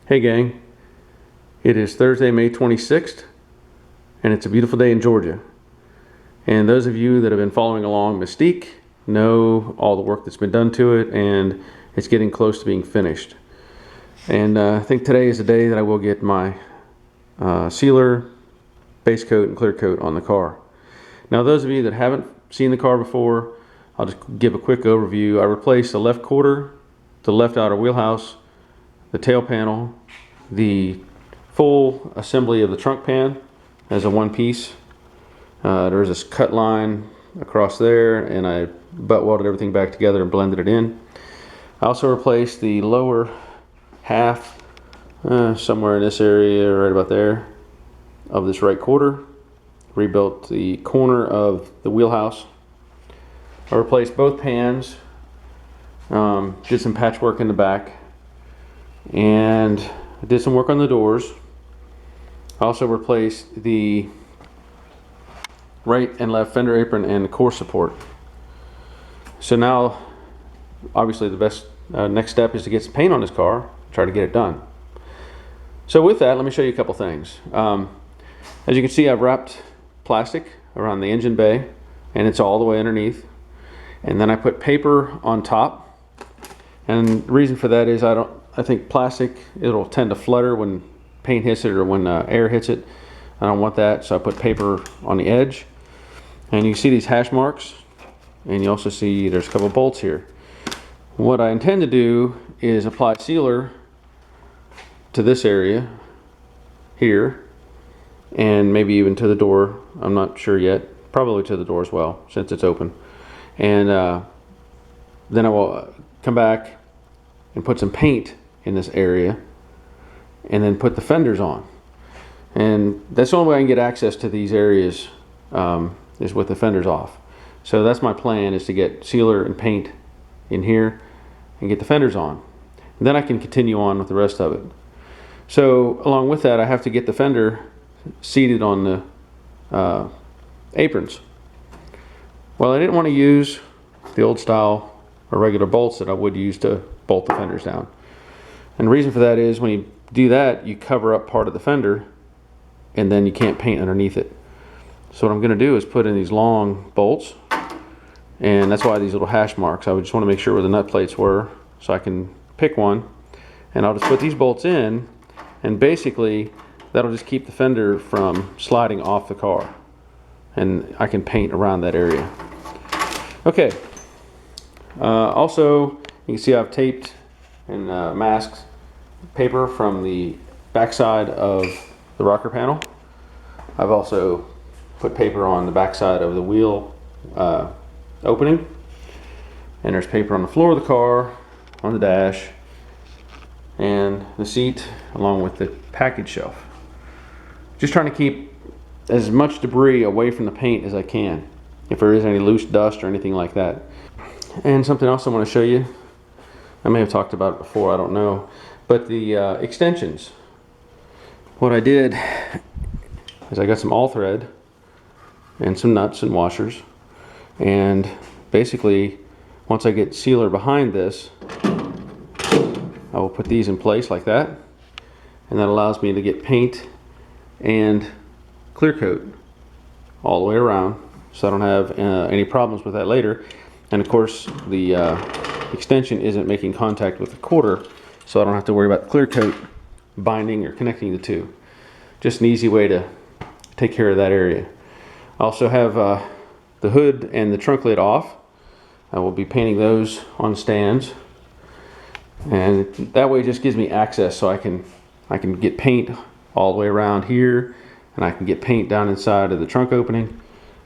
Hey gang, it is Thursday, May 26th, and it's a beautiful day in Georgia. And those of you that have been following along Mystique know all the work that's been done to it, and it's getting close to being finished. And I think today is the day that I will get my sealer, base coat, and clear coat on the car. Now those of you that haven't seen the car before, I'll just give a quick overview. I replaced the left quarter, the left outer wheelhouse, the tail panel, the full assembly of the trunk pan as a one piece. There's this cut line across there, and I butt welded everything back together and blended it in. I also replaced the lower half, somewhere in this area, right about there, of this right quarter. Rebuilt the corner of the wheelhouse. I replaced both pans, did some patchwork in the back, and I did some work on the doors. I also replaced the right and left fender apron and the core support. So now, obviously the best next step is to get some paint on this car, try to get it done. So with that, let me show you a couple things. As you can see, I've wrapped plastic around the engine bay, and it's all the way underneath. And then I put paper on top. And the reason for that is I think plastic, it'll tend to flutter when paint hits it or when air hits it. I don't want that, so I put paper on the edge. And you can see these hash marks, and you also see there's a couple bolts here. What I intend to do is apply sealer to this area here, and maybe even to the door. I'm not sure yet. Probably to the door as well, since it's open. And then I will come back and put some paint in this area, and then put the fenders on. And that's the only way I can get access to these areas, is with the fenders off. So that's my plan, is to get sealer and paint in here and get the fenders on. And then I can continue on with the rest of it. So along with that, I have to get the fender seated on the aprons. Well, I didn't want to use the old style or regular bolts that I would use to bolt the fenders down. And the reason for that is when you do that, you cover up part of the fender, and then you can't paint underneath it. So what I'm going to do is put in these long bolts, and that's why these little hash marks. I would just want to make sure where the nut plates were, so I can pick one, and I'll just put these bolts in, and basically that'll just keep the fender from sliding off the car, and I can paint around that area. Okay. Also, you can see I've taped and masked paper from the backside of the rocker panel. I've also put paper on the backside of the wheel opening, and there's paper on the floor of the car, on the dash, and the seat, along with the package shelf. Just trying to keep as much debris away from the paint as I can, if there is any loose dust or anything like that. And something else I want to show you, I may have talked about it before, I don't know, but the extensions. What I did is I got some all thread and some nuts and washers, and basically once I get sealer behind this, I will put these in place like that, and that allows me to get paint and clear coat all the way around, so I don't have any problems with that later. And of course the extension isn't making contact with the quarter, so I don't have to worry about the clear coat binding or connecting the two. Just an easy way to take care of that area. I also have the hood and the trunk lid off. I will be painting those on stands, and that way it just gives me access, so I can get paint all the way around here, and I can get paint down inside of the trunk opening,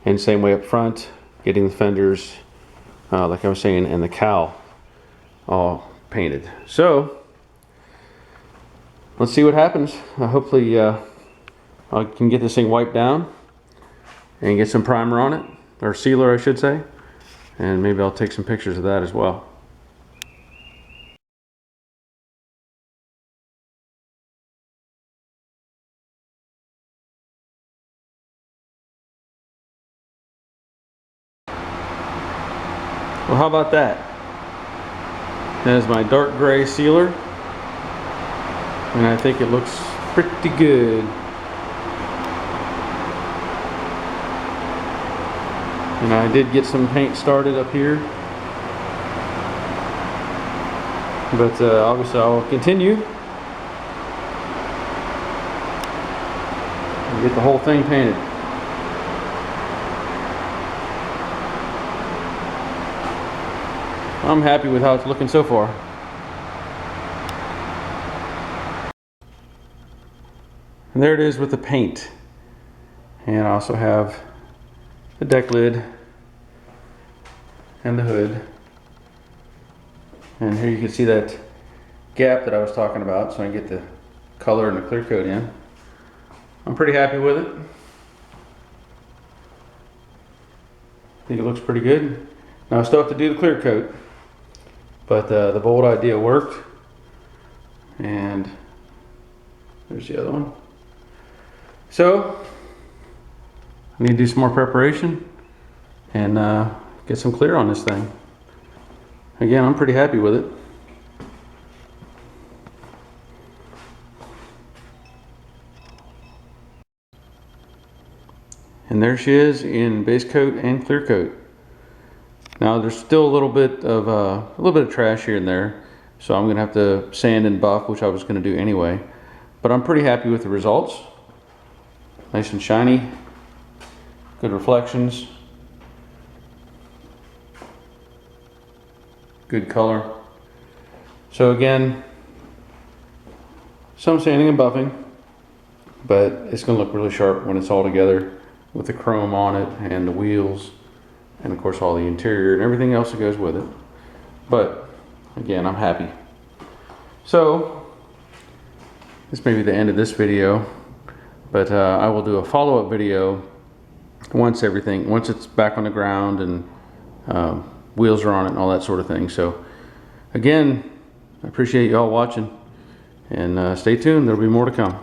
and same way up front, getting the fenders, like I was saying, and the cowl all painted. So let's see what happens. Hopefully I can get this thing wiped down and get some primer on it, or sealer I should say, and maybe I'll take some pictures of that as well. Well, how about that? That is my dark gray sealer. and I think it looks pretty good. And I did get some paint started up here, but obviously I'll continue and get the whole thing painted. I'm happy with how it's looking so far. And there it is with the paint. And I also have the deck lid and the hood. And here you can see that gap that I was talking about, so I can get the color and the clear coat in. I'm pretty happy with it. I think it looks pretty good. Now I still have to do the clear coat, but the bold idea worked. And there's the other one. So I need to do some more preparation and get some clear on this thing. Again, I'm pretty happy with it. And there she is in base coat and clear coat. Now there's still a little bit of trash here and there, so I'm gonna have to sand and buff, which I was gonna do anyway. But I'm pretty happy with the results. Nice and shiny, good reflections, good color. So again, some sanding and buffing, but it's gonna look really sharp when it's all together with the chrome on it and the wheels and of course all the interior and everything else that goes with it. But again, I'm happy. So this may be the end of this video, but I will do a follow-up video once it's back on the ground and wheels are on it and all that sort of thing. So again, I appreciate you all watching, and stay tuned, there'll be more to come.